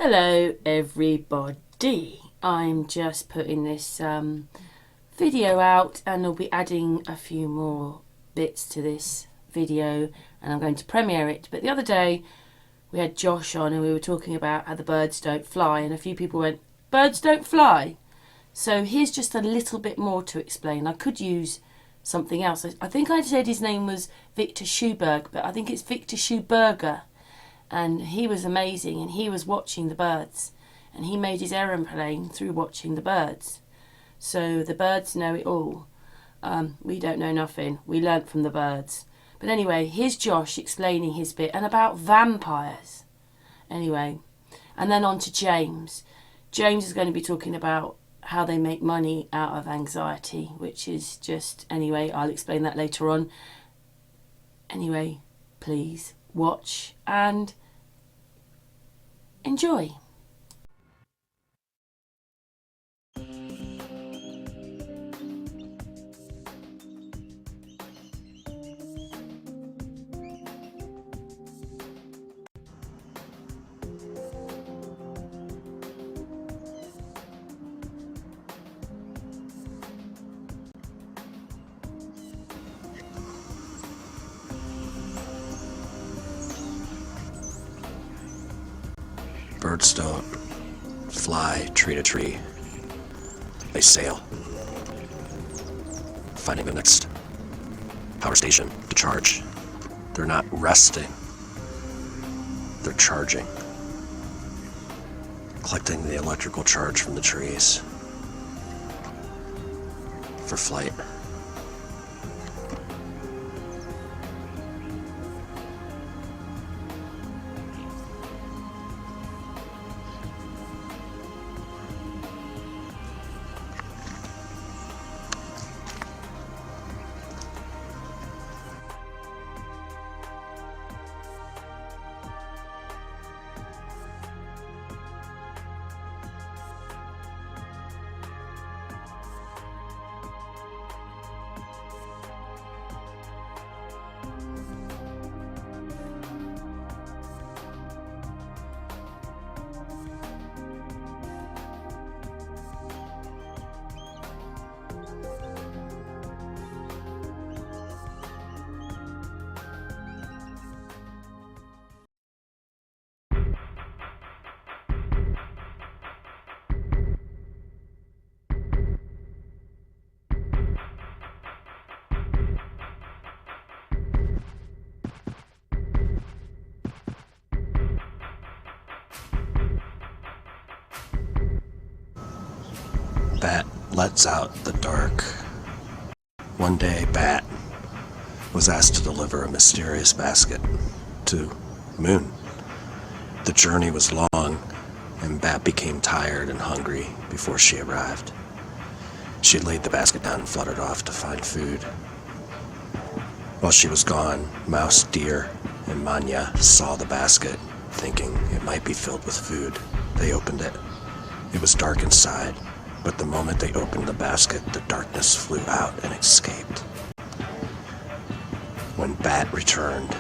Hello everybody, I'm just putting this video out and I'll be adding a few more bits to this video and I'm going to premiere it. But the other day we had Josh on and we were talking about how the birds don't fly and a few people went, birds don't fly? So here's just a little bit more to explain. I could use something else. I think I said his name was Victor Schuberg, but I think it's Victor Schuberger. And he was amazing and he was watching the birds and he made his aeroplane through watching the birds. So the birds know it all. We don't know nothing. We learnt from the birds. But anyway, here's Josh explaining his bit and about vampires. Anyway, and then on to James. James is going to be talking about how they make money out of anxiety, which is just, anyway, I'll explain that later on. Anyway, please watch and enjoy. Birds don't fly tree to tree. They sail, finding the next power station to charge. They're not resting. They're charging, collecting the electrical charge from the trees for flight. Bat lets out the dark. One day, Bat was asked to deliver a mysterious basket to Moon. The journey was long, and Bat became tired and hungry before she arrived. She laid the basket down and fluttered off to find food. While she was gone, Mouse, Deer, and Manya saw the basket, thinking it might be filled with food. They opened it. It was dark inside. But the moment they opened the basket, the darkness flew out and escaped. When Bat returned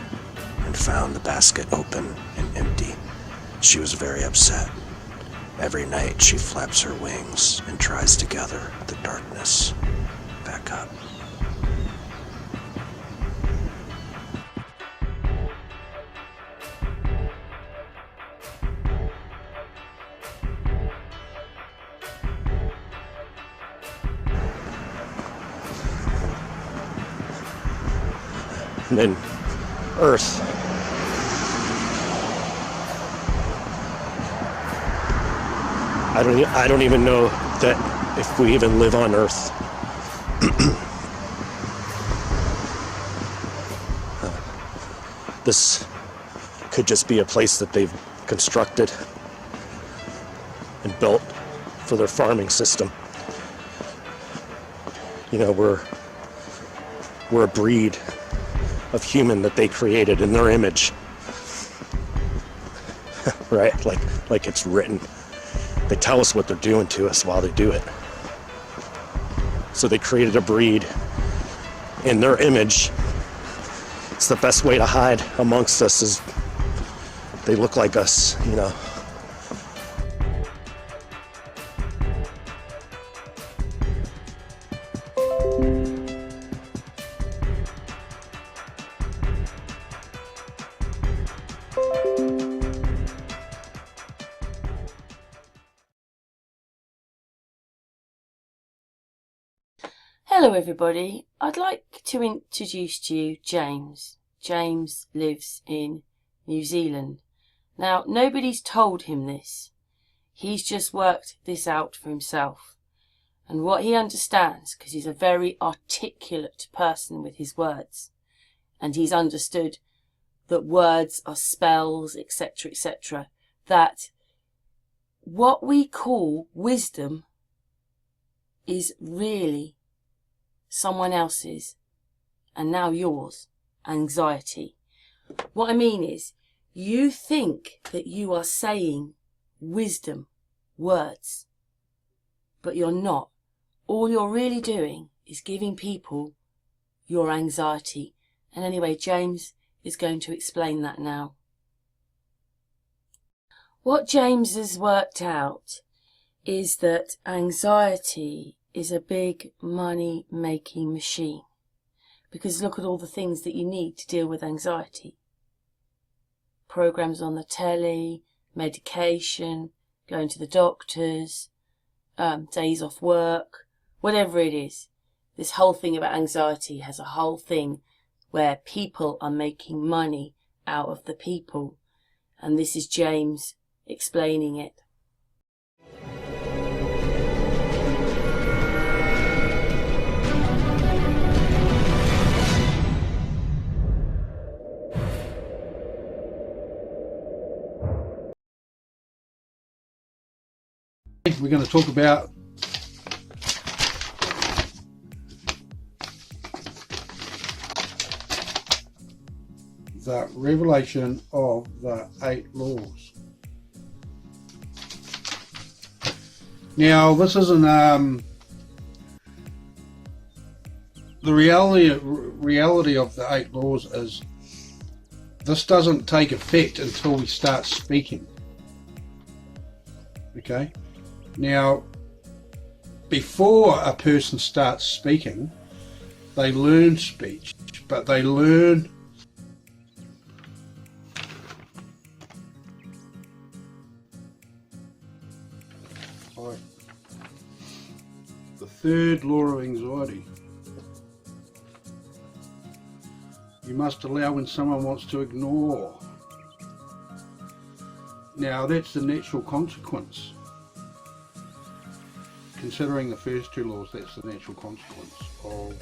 and found the basket open and empty, she was very upset. Every night she flaps her wings and tries to gather the darkness back up. And then Earth. I don't even know that if we even live on Earth. This could just be a place that they've constructed and built for their farming system. You know, we're a breed of human that they created in their image. Right? Like it's written. They tell us what they're doing to us while they do it. So they created a breed in their image. It's the best way to hide amongst us is they look like us, you know. Hello everybody, I'd like to introduce to you James. James lives in New Zealand. Now, nobody's told him this. He's just worked this out for himself. And what he understands, because he's a very articulate person with his words, and he's understood that words are spells, etc., etc., that what we call wisdom is really someone else's, and now yours, anxiety. What I mean is, you think that you are saying wisdom, words, but you're not. All you're really doing is giving people your anxiety. And anyway, James is going to explain that now. What James has worked out is that anxiety is a big money making machine, because look at all the things that you need to deal with anxiety. Programs on the telly, medication, going to the doctors, days off work, whatever it is. This whole thing about anxiety has a whole thing where people are making money out of the people, and this is James explaining it. We're going to talk about the revelation of the 8 laws. Now, this isn't the reality of the 8 laws is this doesn't take effect until we start speaking. Okay? Now, before a person starts speaking, they learn speech, but they learn the 3rd law of anxiety. You must allow when someone wants to ignore. Now, that's the natural consequence. Considering the first 2 laws, that's the natural consequence of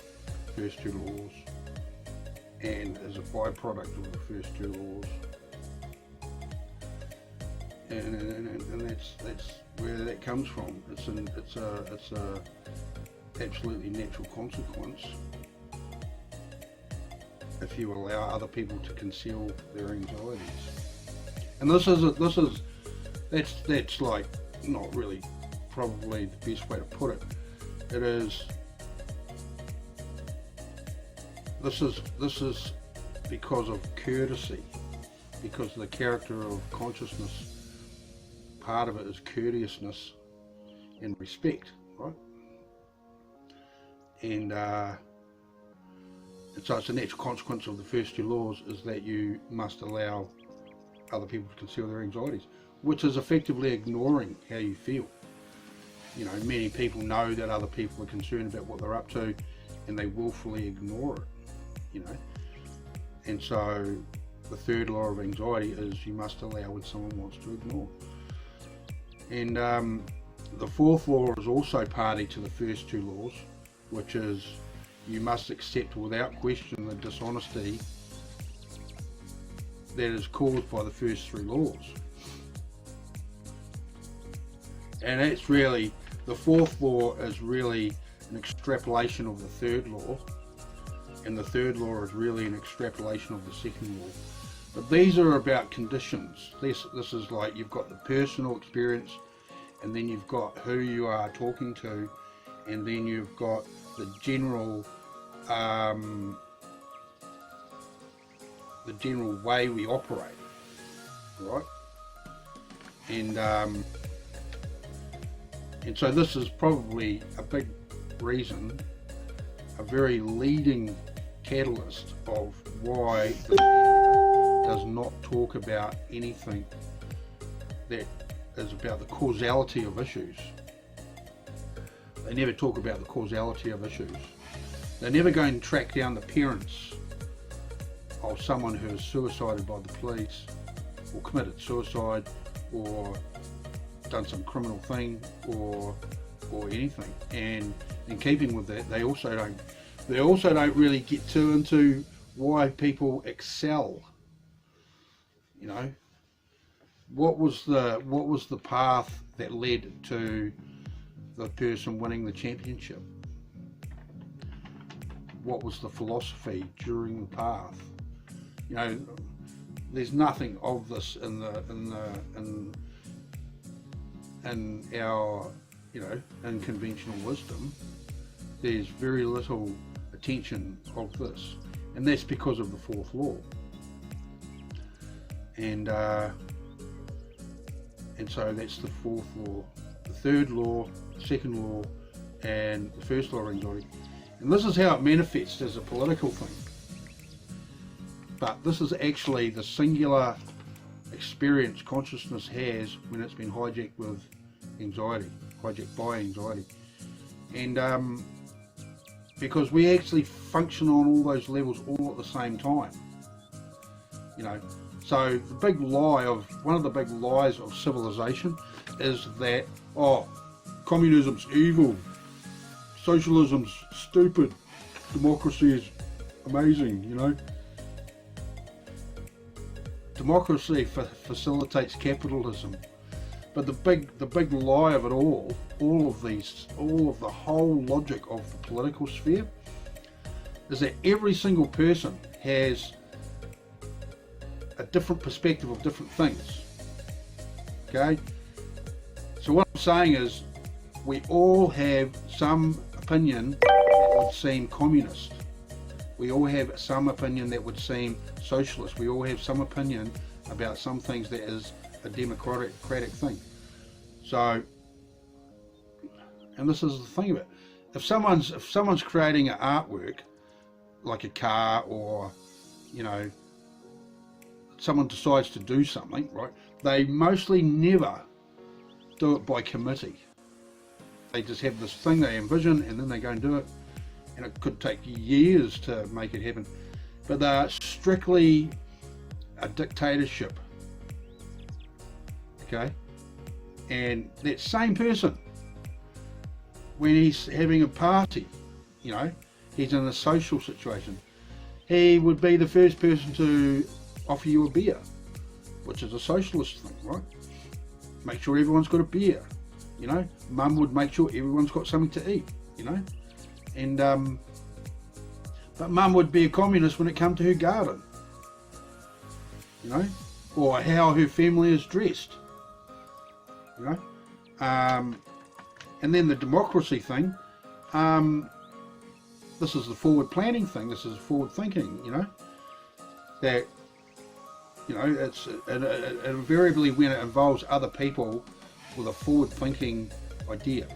the first 2 laws, and as a byproduct of the first 2 laws, and that's where that comes from. It's a absolutely natural consequence if you allow other people to conceal their anxieties. And that's like not really probably the best way to put it. It is, this is because of courtesy, because the character of consciousness, part of it is courteousness and respect, right? And so it's a natural consequence of the first 2 laws is that you must allow other people to conceal their anxieties, which is effectively ignoring how you feel. You know, many people know that other people are concerned about what they're up to, and they willfully ignore it, you know. And so the 3rd law of anxiety is you must allow when someone wants to ignore. And the 4th law is also party to the first 2 laws, which is you must accept without question the dishonesty that is caused by the first 3 laws. And that's really, the 4th law is really an extrapolation of the 3rd law, and the 3rd law is really an extrapolation of the 2nd law. But these are about conditions. This is like you've got the personal experience, and then you've got who you are talking to, and then you've got the general way we operate, right? And so this is probably a big reason, a very leading catalyst of why the media does not talk about anything that is about the causality of issues. They never talk about the causality of issues. They're never going to track down the parents of someone who is suicided by the police, or committed suicide, or done some criminal thing, or anything. And in keeping with that, they also don't really get too into why people excel. You know, what was the path that led to the person winning the championship? What was the philosophy during the path? You know, there's nothing of this in our, you know, in conventional wisdom. There's very little attention of this, and that's because of the fourth law. And so that's the fourth law, the third law, the second law, and the first law of anxiety. And this is how it manifests as a political thing. But this is actually the singular experience consciousness has when it's been hijacked with anxiety, hijacked by anxiety. And because we actually function on all those levels all at the same time. You know, so the big lie one of the big lies of civilization is that, oh, communism's evil, socialism's stupid, democracy is amazing, you know. Democracy facilitates capitalism, but the big lie of it all of the whole logic of the political sphere is that every single person has a different perspective of different things. Okay, so what I'm saying is we all have some opinion that would seem communist. We all have some opinion that would seem socialist. We all have some opinion about some things that is a democratic thing. So, and this is the thing of it. If someone's creating an artwork, like a car, or, you know, someone decides to do something, right? They mostly never do it by committee. They just have this thing they envision, and then they go and do it. And it could take years to make it happen, but they're strictly a dictatorship. Okay, and that same person, when he's having a party, you know, he's in a social situation, he would be the first person to offer you a beer, which is a socialist thing, right? Make sure everyone's got a beer, you know. Mum would make sure everyone's got something to eat, you know. And but Mum would be a communist when it came to her garden, you know, or how her family is dressed, you know. And then the democracy thing, this is the forward planning thing, this is forward thinking, you know, that, you know, it's invariably when it involves other people with a forward thinking idea.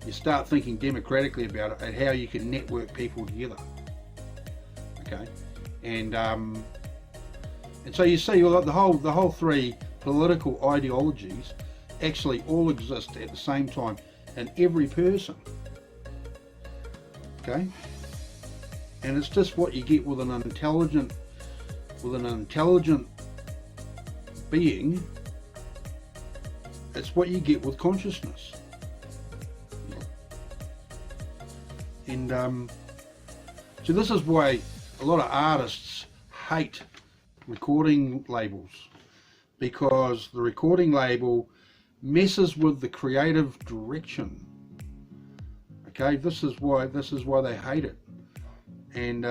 You start thinking democratically about it and how you can network people together. Okay, and so you see, well, the whole three political ideologies actually all exist at the same time in every person. Okay, and it's just what you get with an intelligent being. It's what you get with consciousness. And so this is why a lot of artists hate recording labels, because the recording label messes with the creative direction. Okay, this is why they hate it, and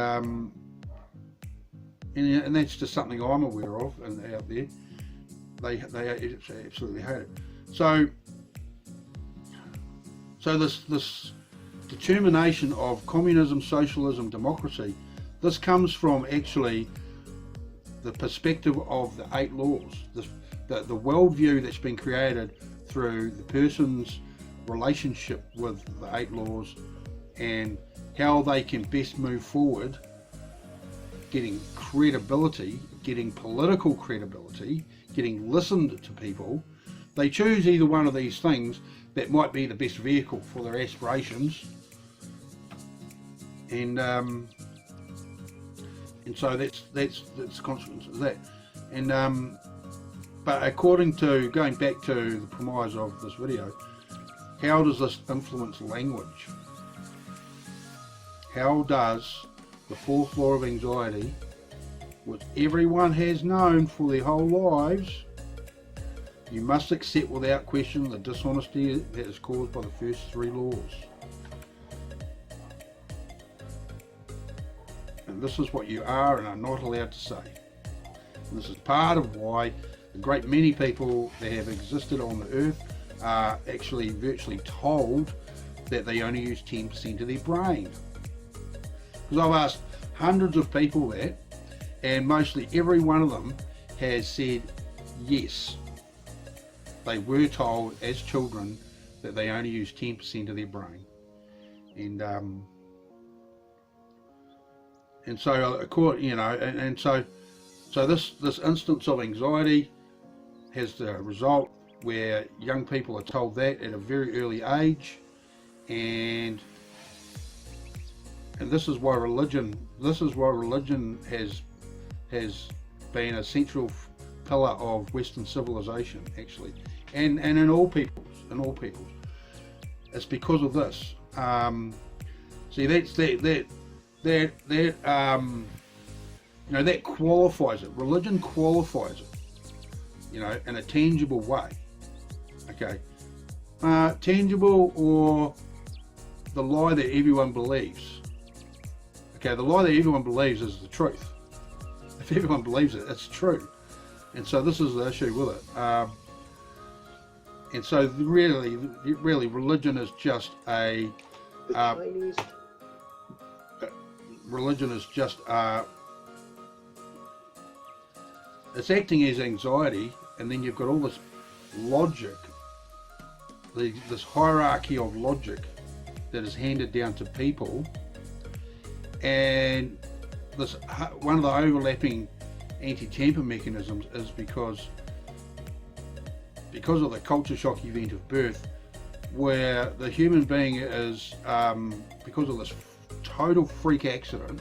that's just something I'm aware of and out there. They absolutely hate it. So this determination of communism, socialism, democracy, this comes from actually the perspective of the 8 laws, the worldview that's been created through the person's relationship with the 8 laws and how they can best move forward, getting credibility, getting political credibility, getting listened to people. They choose either one of these things that might be the best vehicle for their aspirations, and so that's the consequence of that. And but according to, going back to the premise of this video, how does this influence language? How does the fourth law of anxiety, which everyone has known for their whole lives, you must accept without question the dishonesty that is caused by the first three laws. And this is what you are and are not allowed to say. And this is part of why a great many people that have existed on the earth are actually virtually told that they only use 10% of their brain. Because I've asked hundreds of people that, and mostly every one of them has said yes. They were told as children that they only use 10% of their brain. And so, you know, and so this instance of anxiety has the result where young people are told that at a very early age, and this is why religion has been a central pillar of Western civilization, actually, and in all peoples, it's because of this. See, that's that you know, that qualifies it. Religion qualifies it, you know, in a tangible way. Okay, tangible, or the lie that everyone believes. Okay, the lie that everyone believes is the truth. If everyone believes it, it's true. And so this is the issue with it. And so really, religion is just a religion is just it's acting as anxiety, and then you've got all this logic, this hierarchy of logic that is handed down to people, and this one of the overlapping anti-tamper mechanisms is because of the culture shock event of birth, where the human being is because of this total freak accident,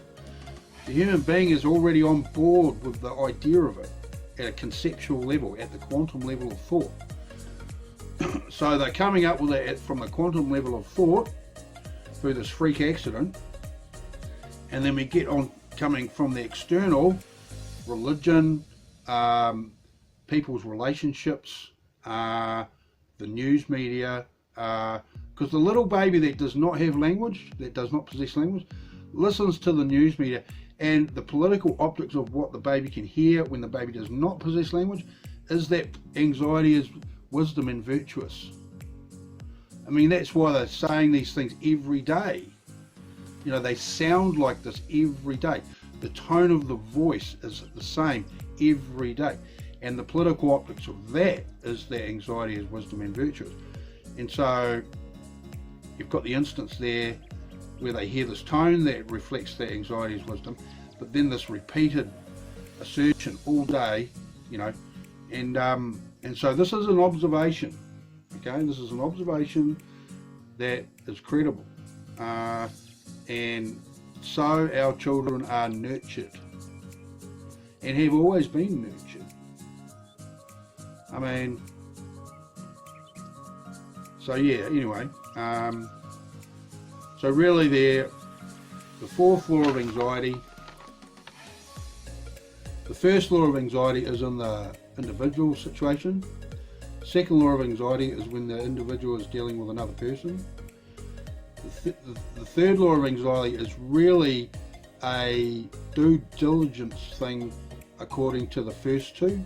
the human being is already on board with the idea of it at a conceptual level, at the quantum level of thought. So they're coming up with it from the quantum level of thought through this freak accident, and then we get on coming from the external, religion, people's relationships, the news media, because the little baby that does not have language, that does not possess language, listens to the news media, and the political optics of what the baby can hear when the baby does not possess language is that anxiety is wisdom and virtuous. I mean, that's why they're saying these things every day. You know, they sound like this every day. The tone of the voice is the same every day. And the political optics of that is that anxiety is wisdom and virtuous. And so you've got the instance there where they hear this tone that reflects that anxiety is wisdom, but then this repeated assertion all day, you know, and so this is an observation, okay? This is an observation that is credible, and so our children are nurtured and have always been nurtured. I mean, so yeah, anyway, so really the fourth law of anxiety, the first law of anxiety is in the individual situation. Second law of anxiety is when the individual is dealing with another person. The third law of anxiety is really a due diligence thing according to the first two.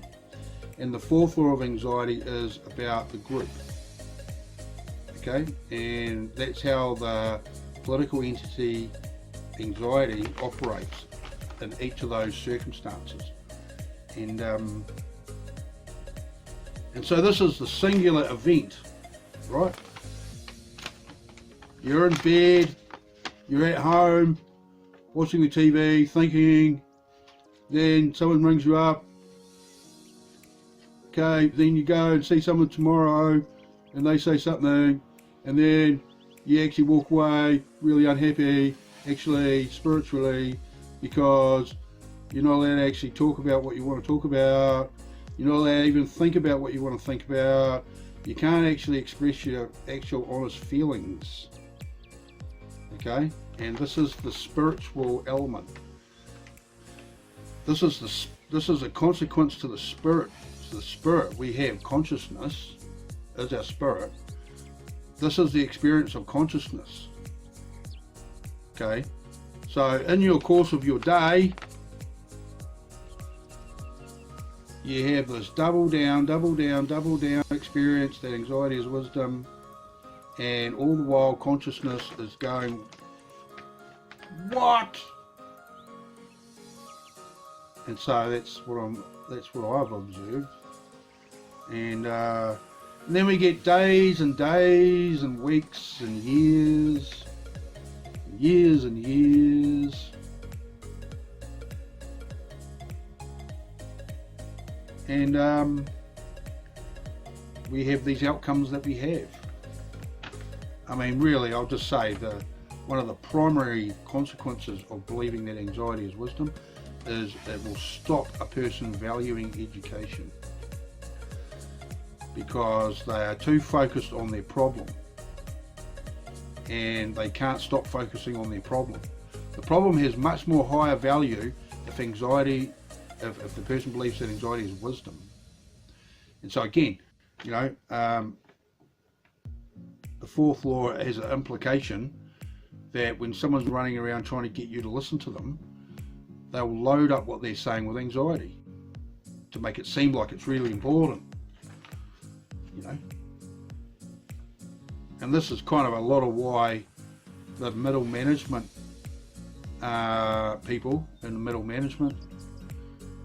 And the fourth law of anxiety is about the group. Okay, and that's how the political entity anxiety operates in each of those circumstances. And so this is the singular event, right? You're in bed, you're at home, watching the TV, thinking, then someone rings you up, okay, then you go and see someone tomorrow, and they say something, and then you actually walk away really unhappy, actually spiritually, because you're not allowed to actually talk about what you want to talk about. You're not allowed to even think about what you want to think about. You can't actually express your actual honest feelings. Okay? And this is the spiritual element. This is a consequence to the spirit. The spirit, we have consciousness as our spirit. This is the experience of consciousness. Okay? So in your course of your day, you have this double down experience that anxiety is wisdom, and all the while consciousness is going, what? And so that's what I've observed. And then we get days and days and weeks and years and years. And we have these outcomes that we have. I mean, really, I'll just say one of the primary consequences of believing that anxiety is wisdom is it will stop a person valuing education, because they are too focused on their problem and they can't stop focusing on their problem. The problem has much more higher value if the person believes that anxiety is wisdom. And so again, you know, the fourth law has an implication that when someone's running around trying to get you to listen to them, they'll load up what they're saying with anxiety to make it seem like it's really important, you know. And this is kind of a lot of why the middle management people in the middle management,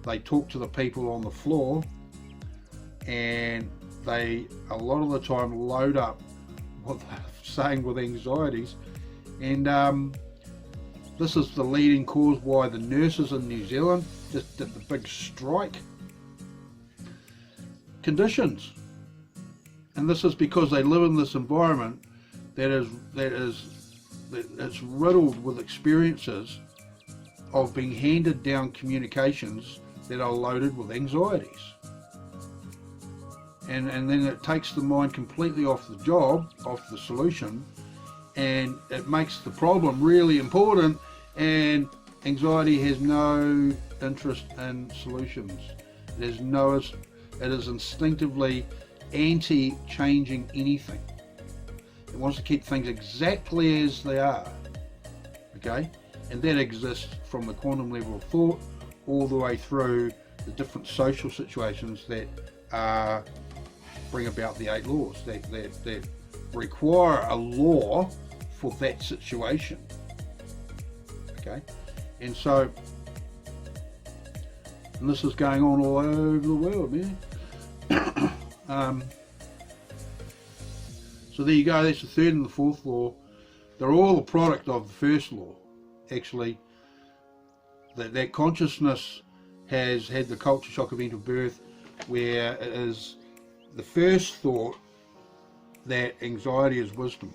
they talk to the people on the floor, and they a lot of the time load up what they're saying with anxieties. And this is the leading cause why the nurses in New Zealand just did the big strike. Conditions. And this is because they live in this environment that's riddled with experiences of being handed down communications that are loaded with anxieties. And then it takes the mind completely off the job, off the solution, and it makes the problem really important, and anxiety has no interest in solutions. It is instinctively anti-changing anything. It wants to keep things exactly as they are. Okay? And that exists from the quantum level of thought all the way through the different social situations that bring about the 8 laws, that require a law for that situation. Okay? And so, and this is going on all over the world, man. So there you go, that's the third and the fourth law. They're all a product of the first law, actually. That consciousness has had the culture shock event of birth, where it is the first thought that anxiety is wisdom.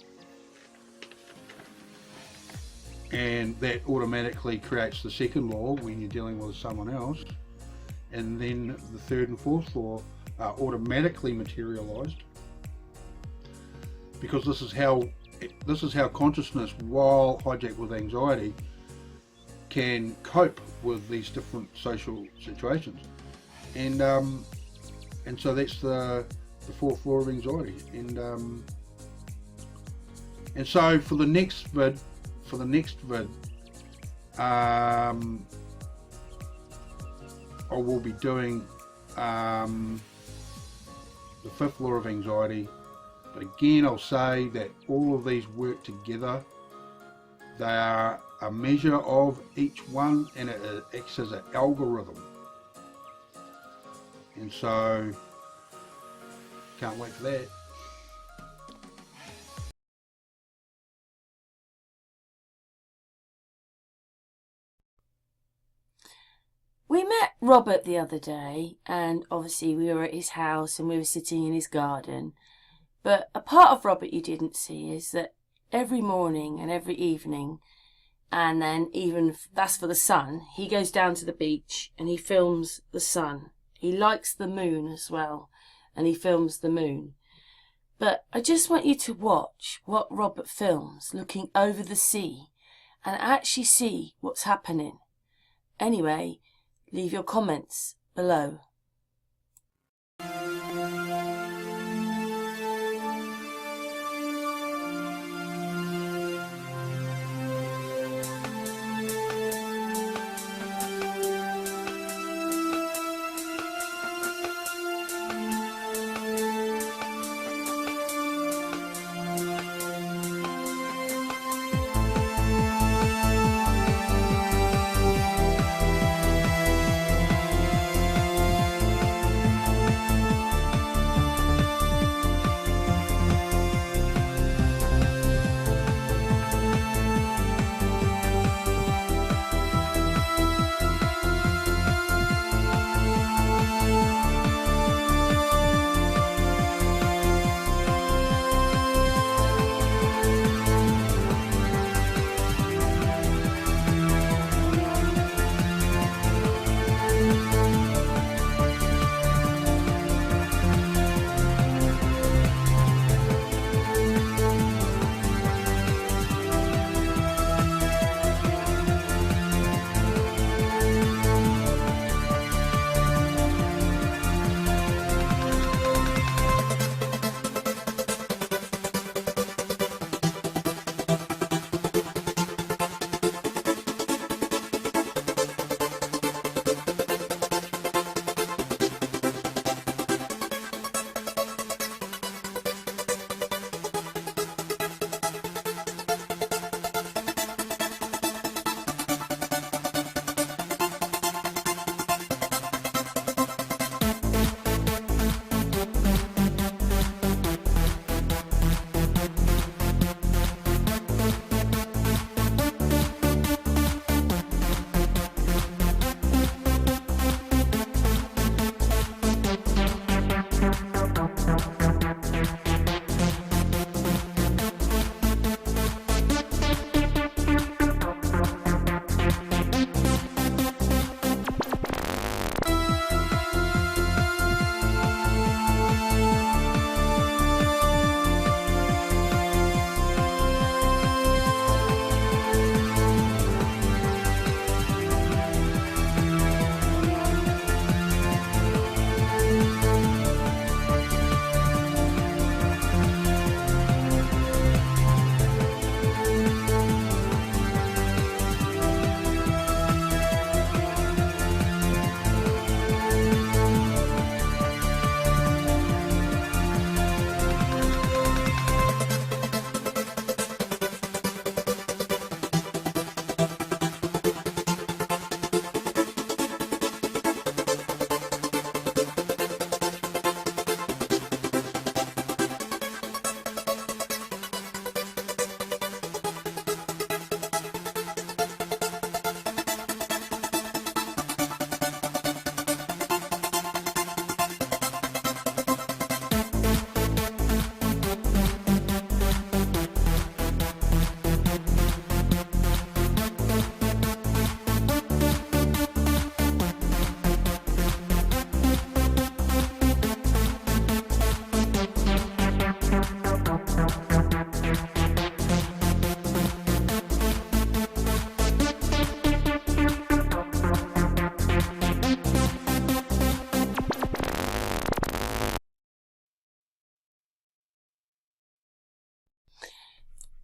And that automatically creates the second law when you're dealing with someone else. And then the third and fourth law are automatically materialized, because this is how consciousess, while hijacked with anxiety, can cope with these different social situations. And so that's the fourth law of anxiety. And so for the next vid, I will be doing the fifth law of anxiety. But again, I'll say that all of these work together. They are a measure of each one, and it acts as an algorithm. And so, can't wait for that. We met Robert the other day, and obviously we were at his house and we were sitting in his garden. But a part of Robert you didn't see is that every morning and every evening, And then even, that's for the sun, he goes down to the beach and he films the sun. He likes the moon as well, and he films the moon. But I just want you to watch what Robert films, looking over the sea, and actually see what's happening. Anyway, leave your comments below.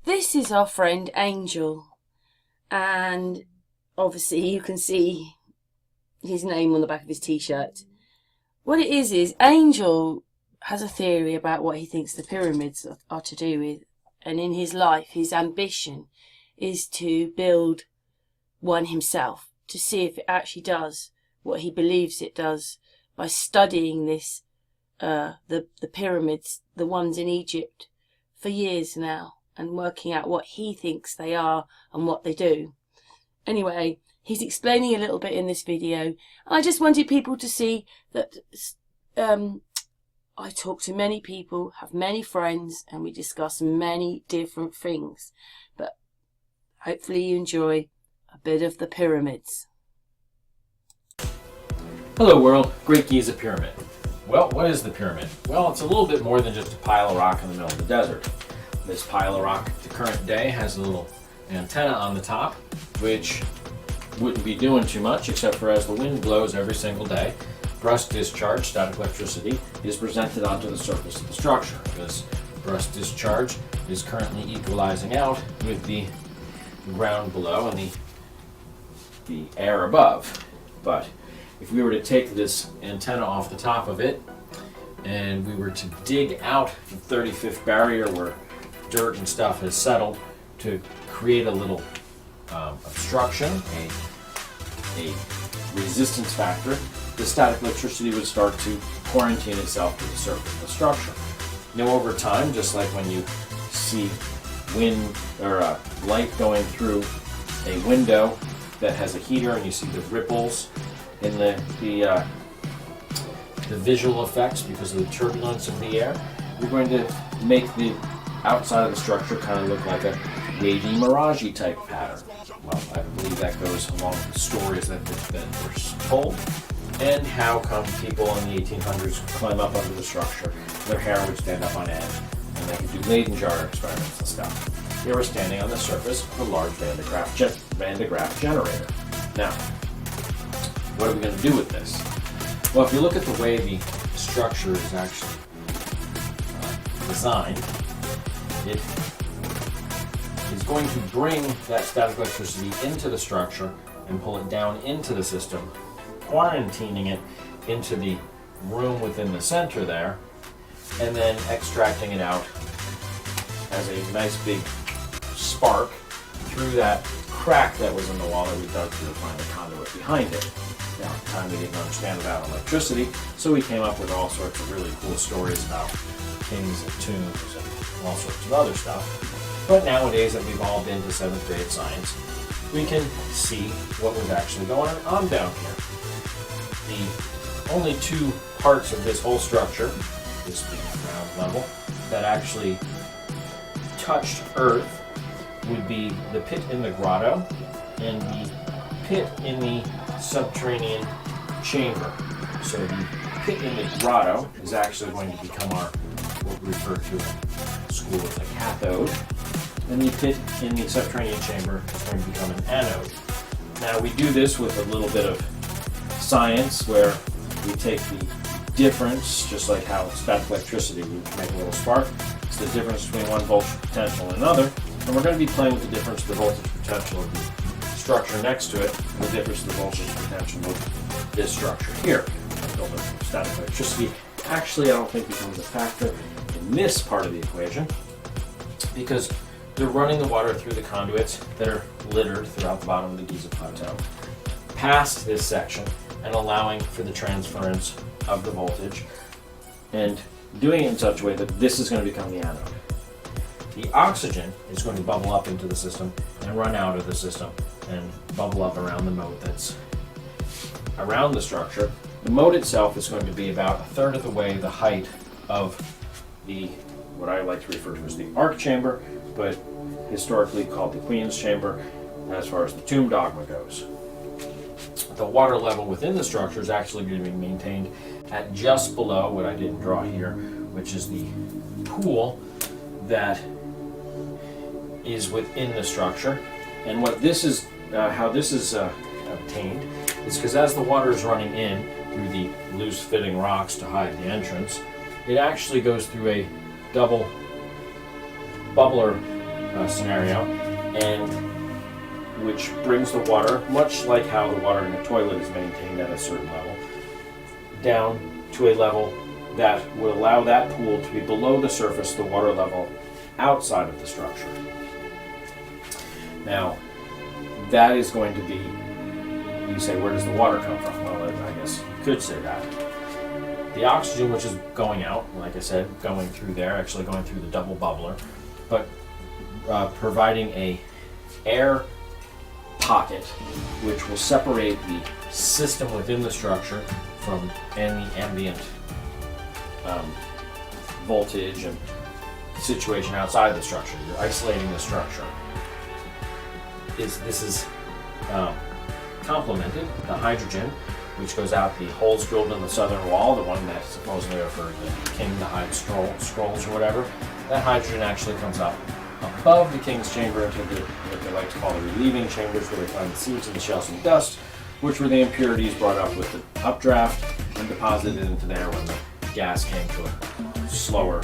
This is our friend Angel, and obviously you can see his name on the back of his t-shirt. What it is Angel has a theory about what he thinks the pyramids are to do with, and in his life his ambition is to build one himself, to see if it actually does what he believes it does by studying this the pyramids, the ones in Egypt, for years now, and working out what he thinks they are and what they do. Anyway, he's explaining a little bit in this video. I just wanted people to see that I talk to many people, have many friends, and we discuss many different things. But Hopefully you enjoy a bit of the pyramids. Hello world, Great Giza Pyramid. Well, what is the pyramid? Well, it's a little bit more than just a pile of rock in the middle of the desert. This pile of rock at the current day has a little antenna on the top, which wouldn't be doing too much except for as the wind blows every single day, thrust discharge, static electricity, is presented onto the surface of the structure. This thrust discharge is currently equalizing out with the ground below and the air above. But if we were to take this antenna off the top of it and we were to dig out the 35th barrier where dirt and stuff has settled to create a little obstruction, a resistance factor, the static electricity would start to quarantine itself to the surface of the structure. Now over time, just like when you see wind or light going through a window that has a heater and you see the ripples in the visual effects because of the turbulence of the air, you're going to make the outside of the structure kind of look like a wavy, mirage-y type pattern. Well, I believe that goes along with the stories that were told, and how come people in the 1800s could climb up under the structure, their hair would stand up on end, and they could do Leyden jar experiments and stuff. They were standing on the surface of a large Van de Graaff generator. Now, what are we going to do with this? Well, if you look at the way the structure is actually designed, it is going to bring that static electricity into the structure and pull it down into the system, quarantining it into the room within the center there, and then extracting it out as a nice big spark through that crack that was in the wall that we dug through to find the conduit behind it. Now, at the time we didn't understand about electricity, so we came up with all sorts of really cool stories about kings and tombs and all sorts of other stuff. But nowadays that we've all been to 7th grade science, we can see what was actually going on down here. The only two parts of this whole structure, this being ground level, that actually touched Earth would be the pit in the grotto and the pit in the subterranean chamber. So the pit in the grotto is actually going to become our, what we refer to in school as a cathode, and the pit in the subterranean chamber is going to become an anode. Now we do this with a little bit of science where we take the difference, just like how static electricity would make a little spark, it's the difference between one voltage potential and another, and we're going to be playing with the difference of the voltage potential of the structure next to it and the difference of the voltage potential of this structure here. Until the static electricity actually I don't think becomes a factor in this part of the equation because they're running the water through the conduits that are littered throughout the bottom of the Giza Plateau past this section and allowing for the transference of the voltage and doing it in such a way that this is going to become the anode. The oxygen is going to bubble up into the system and run out of the system and bubble up around the moat that's around the structure. The moat itself is going to be about a third of the way the height of the, what I like to refer to as the ark chamber, but historically called the Queen's Chamber as far as the tomb dogma goes. The water level within the structure is actually going to be maintained at just below what I didn't draw here, which is the pool that is within the structure. And what this is, how this is obtained is because as the water is running in through the loose fitting rocks to hide the entrance, it actually goes through a double bubbler scenario, and which brings the water, much like how the water in a toilet is maintained at a certain level, down to a level that would allow that pool to be below the surface, the water level outside of the structure. Now, that is going to be, you say, where does the water come from? Well, I guess you could say that. The oxygen, which is going out, like I said, going through there, actually going through the double bubbler, but providing a air pocket which will separate the system within the structure from any ambient voltage and situation outside the structure. You're isolating the structure. this is complemented. The hydrogen, which goes out the holes drilled in the southern wall, the one that supposedly are for the king to hide scrolls or whatever, that hydrogen actually comes up above the king's chamber into what they like to call the relieving chambers, where they find the seeds and the shells and dust, which were the impurities brought up with the updraft and deposited into there when the gas came to a slower,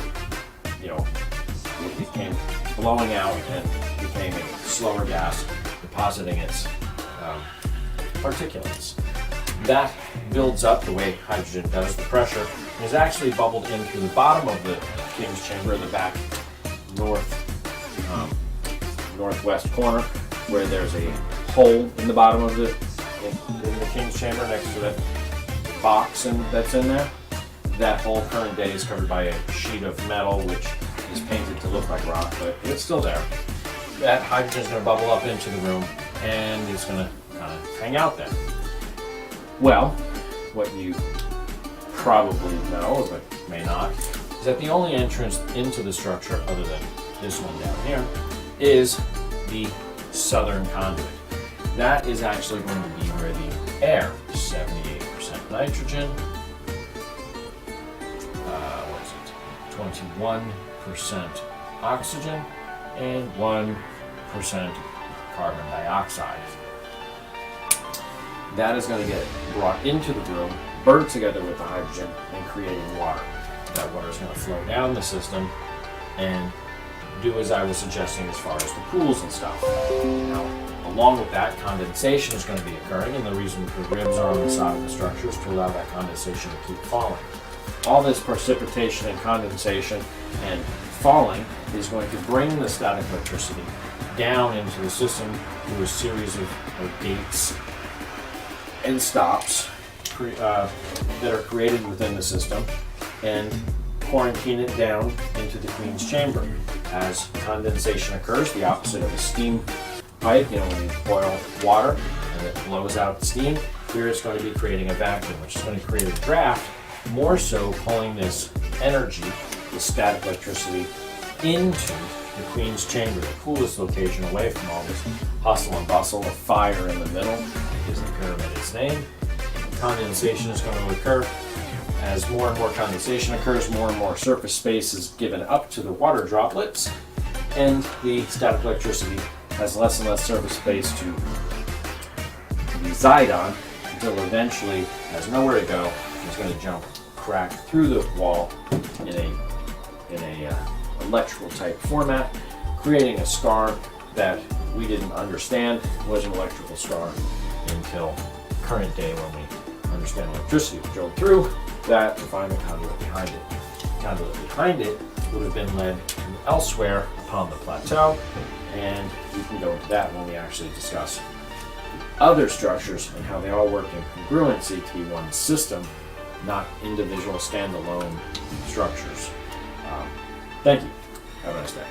it came blowing out and became a slower gas, depositing its particulates. That builds up the way hydrogen does. The pressure is actually bubbled in through the bottom of the king's chamber, the back northwest corner, where there's a hole in the bottom of the king's chamber next to the box that's in there. That whole current day is covered by a sheet of metal which is painted to look like rock, but it's still there. That hydrogen is going to bubble up into the room and it's going to kind of hang out there. Well, what you probably know, but may not, is that the only entrance into the structure, other than this one down here, is the southern conduit. That is actually going to be where the air, 78% nitrogen, 21% oxygen, and 1% carbon dioxide. That is going to get brought into the room, burned together with the hydrogen, and creating water. That water is going to flow down the system and do as I was suggesting as far as the pools and stuff. Now, along with that, condensation is going to be occurring, and the reason the ribs are on the side of the structure is to allow that condensation to keep falling. All this precipitation and condensation and falling is going to bring the static electricity down into the system through a series of gates and stops that are created within the system, and quarantine it down into the queen's chamber. As condensation occurs, the opposite of a steam pipe, when you boil water and it blows out the steam, here it's going to be creating a vacuum, which is going to create a draft, more so pulling this energy, the static electricity, into the queen's chamber, the coolest location, away from all this hustle and bustle of fire in the middle, that gives the pyramid its name. Condensation is going to occur. As more and more condensation occurs, more and more surface space is given up to the water droplets, and the static electricity has less and less surface space to reside on, until eventually has nowhere to go. It's going to crack through the wall in a electrical type format, creating a scar that we didn't understand was an electrical scar until current day, when we understand electricity was drilled through that to find the conduit behind it. The conduit behind it would have been led elsewhere upon the plateau, and we can go into that when we actually discuss other structures and how they all work in congruency to be one system, not individual standalone structures. Thank you. Have a nice day.